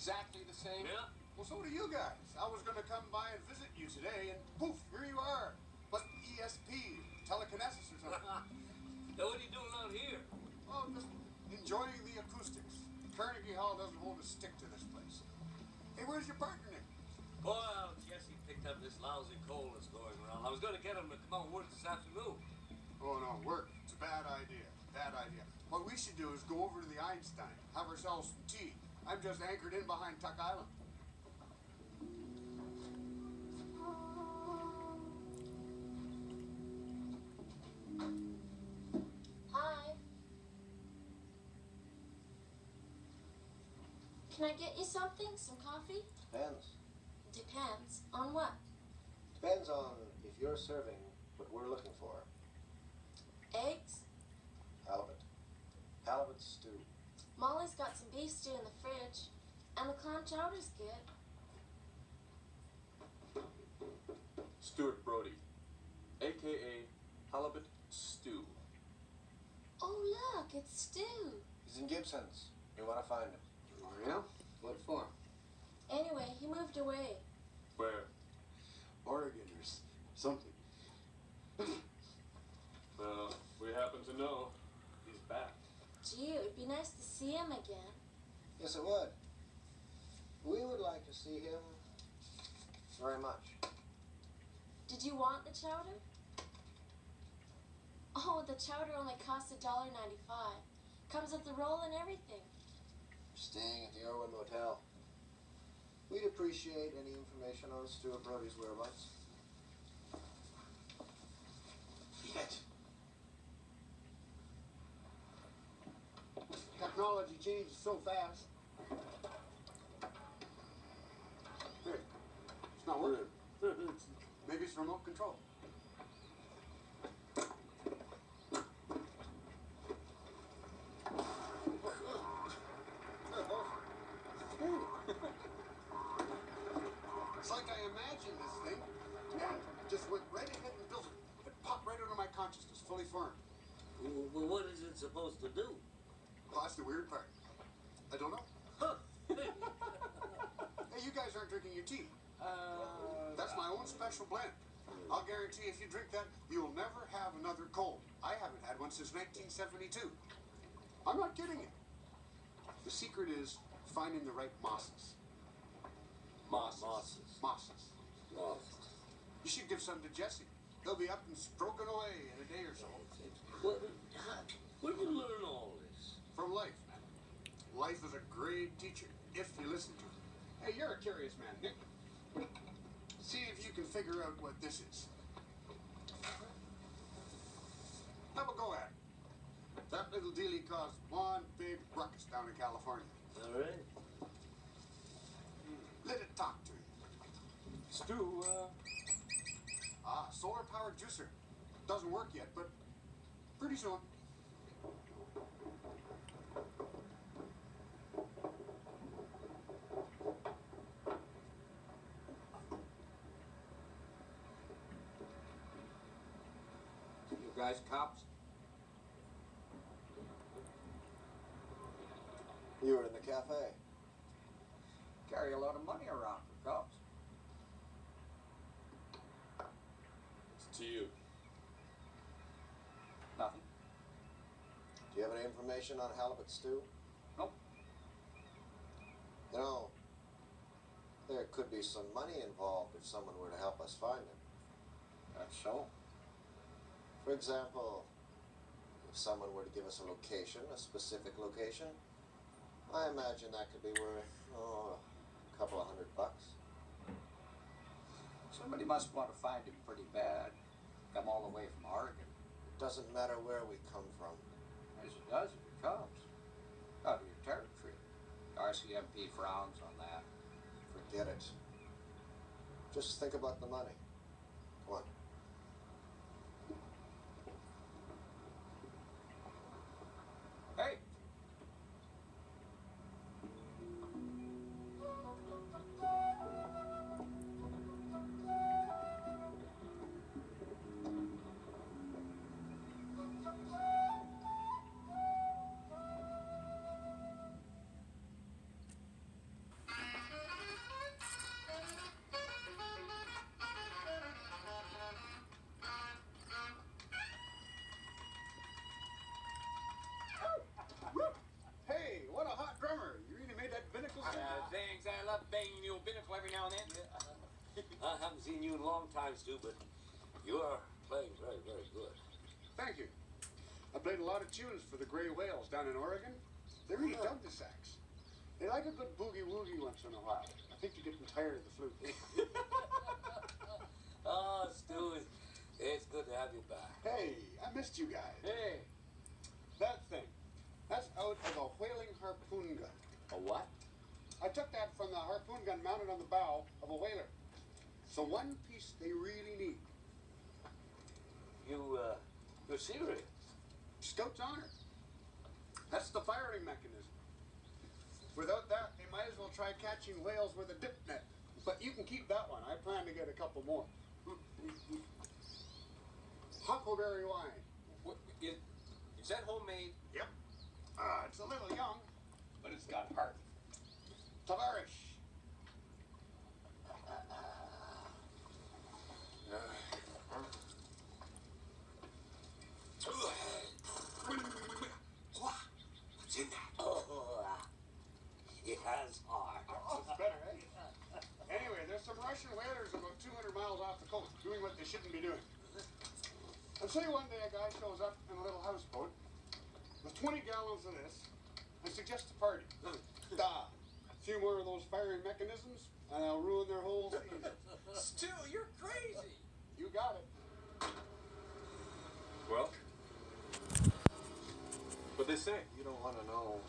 exactly the same? Yeah. Well, so do you guys. I was going to come by and visit you today, and poof, here you are. Must be ESP, telekinesis or something. Now, what are you doing out here? Well, just enjoying the acoustics. Carnegie Hall doesn't hold a stick to this place. Hey, where's your partner, Nick? Well, Jesse picked up this lousy coal that's going around. I was going to get him to come out and work this afternoon. Oh, no, work. It's a bad idea. Bad idea. What we should do is go over to the Einstein, have ourselves some tea. I'm just anchored in behind Tuck Island. Hi. Can I get you something? Some coffee? Depends. Depends. On what? Depends on if you're serving what we're looking for. Eggs? Halibut. Halibut stew. Molly's got some beef stew in the fridge. And the clam chowder's good. Stuart Brody, a.k.a. Halibut Stew. Oh, look, it's Stew. He's in Gibson's. You want to find him. Oh, yeah? What for? Anyway, he moved away. Where? Oregon or something. Well, we happen to know he's back. Gee, it would be nice to see him again. Yes, it would. We would like to see him very much. Did you want the chowder? Oh, the chowder only costs $1.95. Comes with the roll and everything. Staying at the Irwin Motel. We'd appreciate any information on Stuart Brody's whereabouts. Yet. Technology changes so fast. Hey, it's not working. Maybe it's remote control. It's like I imagined this thing and just went right ahead and built it. It popped right into my consciousness, fully formed. Well, what is it supposed to do? Well, that's the weird part. I don't know. Huh. Hey, you guys aren't drinking your tea. That's my own special blend. I'll guarantee if you drink that, you'll never have another cold. I haven't had one since 1972. I'm not kidding you. The secret is finding the right mosses. Mosses. Mosses. You should give some to Jesse. He'll be up and stroking away in a day or so. Where'd you learn all this? From life, man. Life is a great teacher, if you listen to it. Hey, you're a curious man, Nick. See if you can figure out what this is. Have a go at it. That little dealie caused one big ruckus down in California. All right. Let it talk to you. Stew, Solar-powered juicer. Doesn't work yet, but pretty soon. You guys cops? You were in the cafe. Carry a lot of money around for cops. it's to you. Nothing. Do you have any information on Halibut stew? Nope. You know, there could be some money involved if someone were to help us find him. That's so. For example, if someone were to give us a location, a specific location, I imagine that could be worth, a couple of $100. Somebody must want to find him pretty bad. Come all the way from Oregon. It doesn't matter where we come from. As it does if it comes. Out of your territory. RCMP frowns on that. Forget it. Just think about the money. Come on. Hey! now and then. I haven't seen you in a long time, Stu, but you are playing very, very good. Thank you. I played a lot of tunes for the Gray Whales down in Oregon. They really dug the sax. They like a good boogie-woogie once in a while. I think you're getting tired of the flute. Oh, Stu, it's good to have you back. Hey, I missed you guys. Hey, That thing, that's out of a whaling harpoon gun. A what? I took that from the harpoon gun mounted on the bow of a whaler. It's the one piece they really need. You're serious? Scout's honor. That's the firing mechanism. Without that, they might as well try catching whales with a dip net. But you can keep that one. I plan to get a couple more. Huckleberry wine. what, is that homemade? Yep. It's a little young. But it's got heart. Tavarish. What's in that? It has heart. Oh, it's better, eh? Anyway, there's some Russian whalers about 200 miles off the coast doing what they shouldn't be doing. And say one day a guy shows up in a little houseboat with 20 gallons of this and suggests a party. A few more of those firing mechanisms and I'll ruin their whole season. Stu, you're crazy. You got it. Well, what they say? You don't want to know.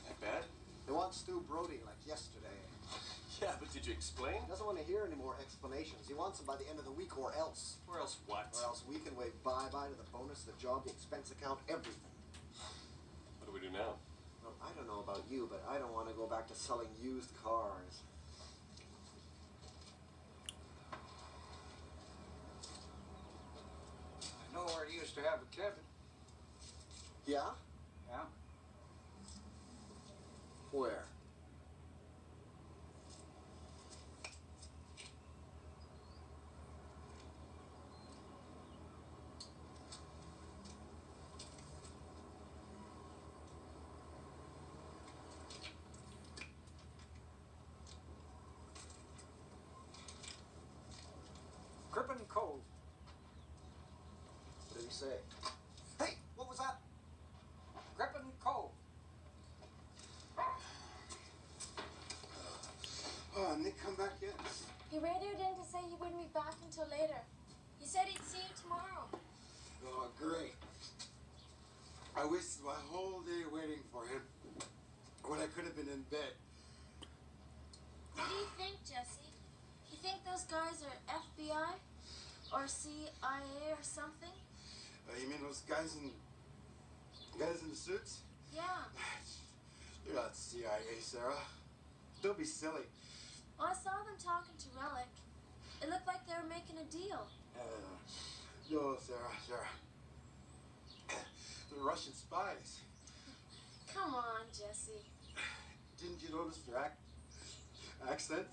That bad? They want Stu Brody like yesterday. Yeah, but did you explain? He doesn't want to hear any more explanations. He wants them by the end of the week or else. Or else what? Or else we can wave bye-bye to the bonus, the job, the expense account, everything. What do we do now? Well, I don't know about you, but I don't want to go back to selling used cars. I know where you used to have a cabin. Yeah? Yeah. Where? Crippen Cove. What did he say? Hey, what was that? Crippen Cove. Oh, Nick, come back in. He radioed in to say he wouldn't be back until later. He said he'd see you tomorrow. Oh, great. I wasted my whole day waiting for him when I could have been in bed. What do you think, Jesse? You think those guys are FBI? Or CIA or something? You mean those guys in the suits? Yeah. They're not CIA, Sarah. Don't be silly. Well, I saw them talking to Relic. It looked like they were making a deal. No, Sarah. They're Russian spies. Come on, Jesse. Didn't you notice their accent?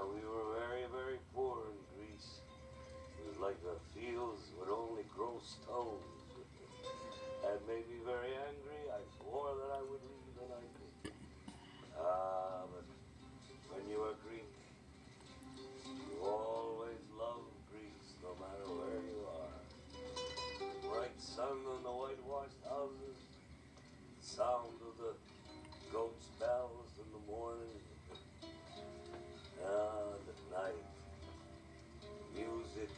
We were very, very poor in Greece. It was like the fields would only grow stones. That made me very angry. I swore that I would leave, and I did. But when you are Greek, you always love Greece, no matter where you are. The bright sun on the whitewashed houses, the sound of the goat's bells in the morning, and at night, music,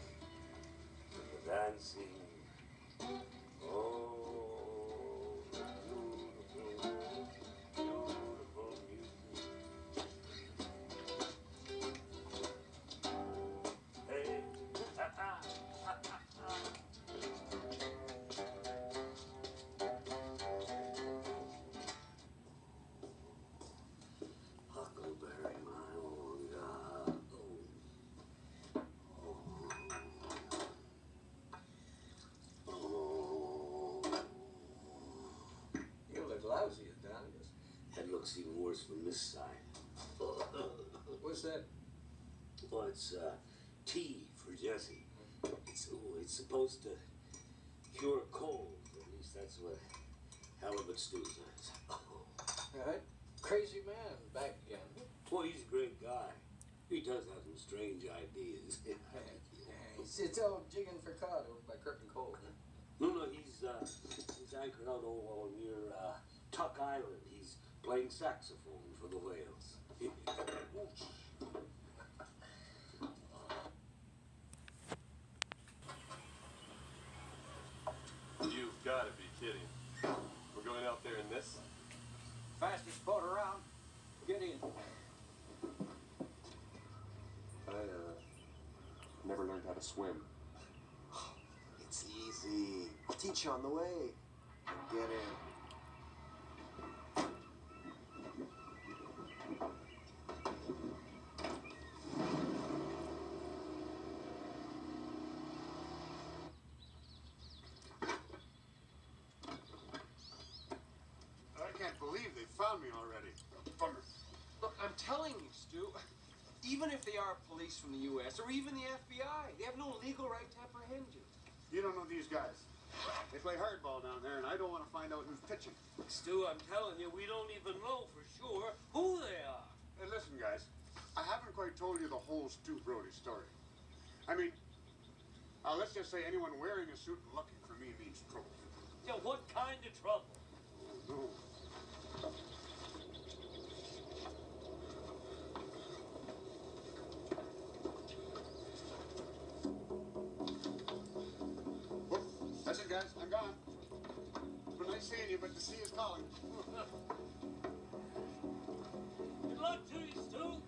and the dancing. Oh, the beautiful, beautiful music. Hey, Huckleberry, my own God. looks even worse from this side. What's that? Well, it's tea for Jesse. It's supposed to cure a cold. At least that's what Halibut stew says. That crazy man back again. Well, he's a great guy. He does have some strange ideas. It's all jigging for cod over by Curtin Cove. No, he's anchored out over near Tuck Island. He's playing saxophone for the whales. You've got to be kidding. We're going out there in this? Fastest boat around. Get in. I never learned how to swim. It's easy. I'll teach you on the way. Get in. I can't believe they found me already. Bummer. Look, I'm telling you, Stu, even if they are police from the U.S. or even the FBI, they have no legal right to apprehend you. You don't know these guys. They play hardball down there, and I don't want to find out who's pitching. Stu, I'm telling you, we don't even know for sure who they are. Hey, listen, guys. I haven't quite told you the whole Stu Brody story. I mean, let's just say anyone wearing a suit and looking for me means trouble. Yeah, what kind of trouble? No. Well, that's it, guys. I'm gone. It's been nice seeing you, but the sea is calling. Good luck to you, Stu.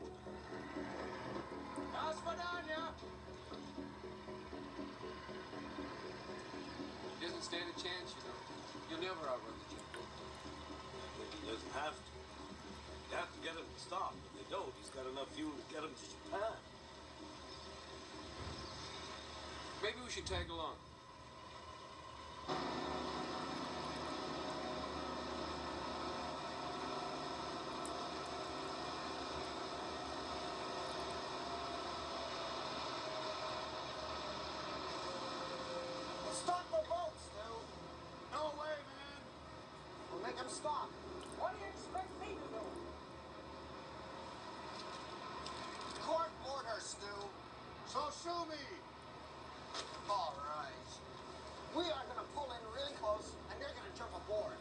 Aspadania! He doesn't stand a chance, you know. You'll never outrun the jet. He doesn't have to. You have to get him to stop. If they don't, he's got enough fuel to get him to Japan. Maybe we should tag along. Stop the boat, Stu. No way, man. We'll make him stop. What do you expect me to do? Court order, Stu. So sue me. All right. We are going to pull in really close, and you're going to jump aboard.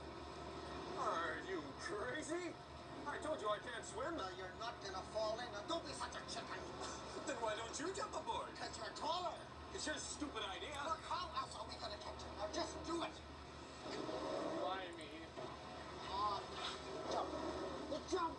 Are you crazy? I told you I can't swim. No, you're not going to fall in. Now, don't be such a chicken. Then why don't you jump aboard? Because you're taller. It's your stupid idea. Look, how else are we going to catch him? Now, just do it. Why me? On. Jump. The jump.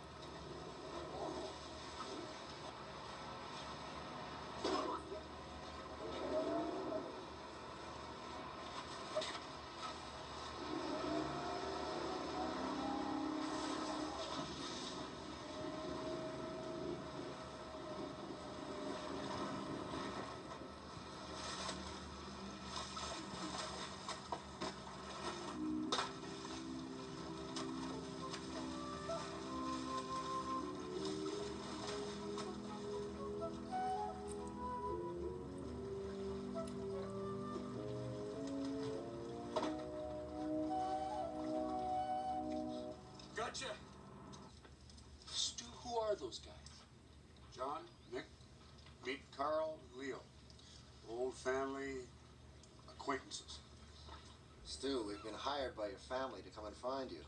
Gotcha. Stu, who are those guys? John, Nick, meet Carl, Leo. Old family acquaintances. Stu, we've been hired by your family to come and find you.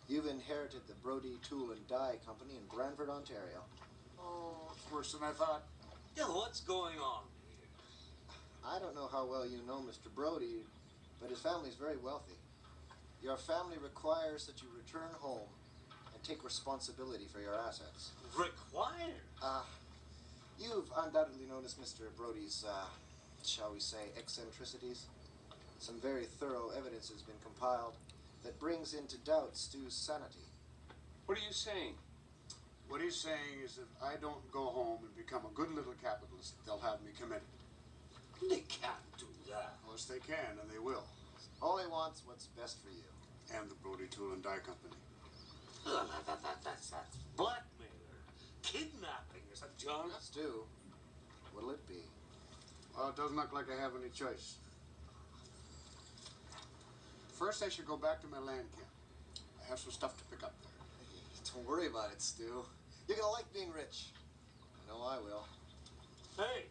You've inherited the Brody Tool and Die Company in Brantford, Ontario. Oh, it's worse than I thought. Yeah, what's going on here? I don't know how well you know Mr. Brody, but his family is very wealthy. Your family requires that you return home and take responsibility for your assets. Required? You've undoubtedly noticed Mr. Brody's, shall we say, eccentricities. Some very thorough evidence has been compiled that brings into doubt Stu's sanity. What are you saying? What he's saying is that if I don't go home and become a good little capitalist, they'll have me committed. They can't do that. Of course they can, and they will. Only wants what's best for you. And the Brody Tool and Die Company. That's blackmailer. Kidnapping or something, John. Stu, what'll it be? Well, it doesn't look like I have any choice. First, I should go back to my land camp. I have some stuff to pick up there. Don't worry about it, Stu. You're gonna like being rich. I know I will. Hey,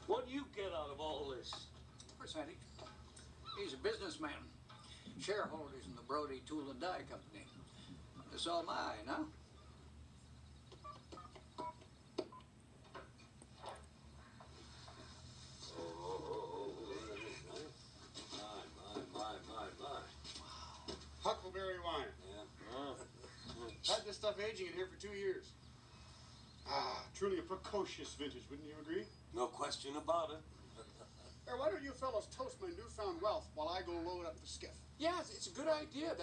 what do you get out of all this? Percentage. He's a businessman. Shareholders in the Brody Tool and Die Company. So am I, no? My. Huckleberry wine. Yeah. Had this stuff aging in here for 2 years. Truly a precocious vintage, wouldn't you agree? No question about it. Here, why don't you fellows toast my newfound wealth while I go load up the skiff? Yeah, it's a good idea.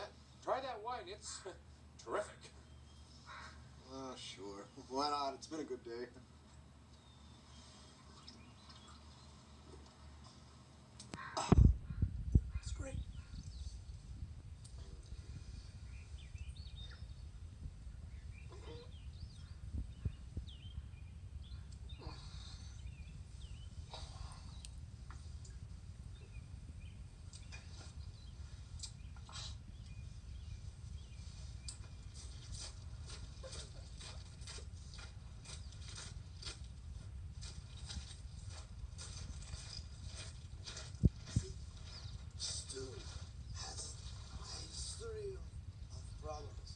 Try that wine. It's terrific. Sure. Why not? It's been a good day. It's great. Stu has a history of problems.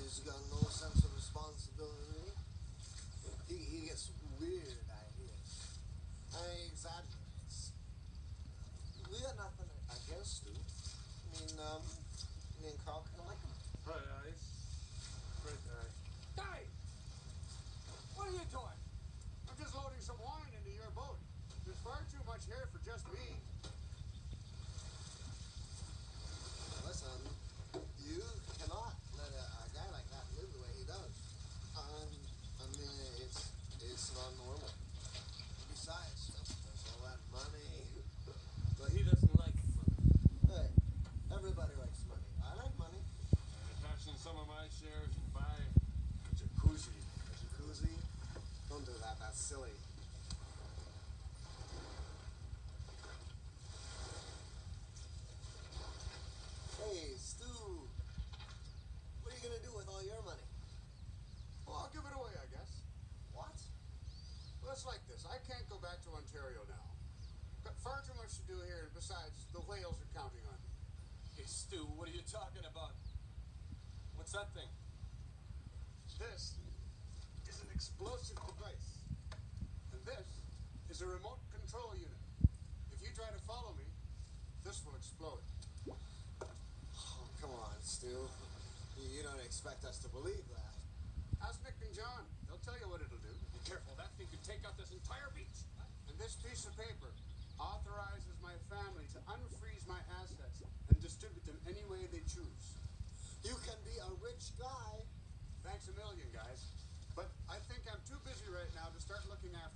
He's got no sense of responsibility. He gets weird ideas. He exaggerates. We got nothing against Stu. Me and Carl can like him. Bright eyes. Bright eyes. Hey! What are you doing? I'm just loading some wine into your boat. There's far too much here for just me. Listen, you cannot let a guy like that live the way he does. It's not normal. Besides, there's all that money. But he doesn't like money. Hey, everybody likes money. I like money. Cash in some of my shares and buy a jacuzzi. A jacuzzi? Don't do that. That's silly. Hey, Stu. What are you gonna do with all your money? Well, I'll give it away, I guess. What? Well, it's like this. I can't go back to Ontario now. Got far too much to do here, and besides, the whales are counting on me. Hey, Stu, what are you talking about? What's that thing? This is an explosive device. And this is a remote control unit. If you try to follow me, this will explode. Oh, come on, Stu. You don't expect us to believe that. Ask Nick and John. They'll tell you what it'll do. Be careful, that thing could take out this entire beach. And this piece of paper authorizes my family to unfreeze my assets and distribute them any way they choose. You can be a rich guy. Thanks a million, guys. But I think I'm too busy right now to start looking after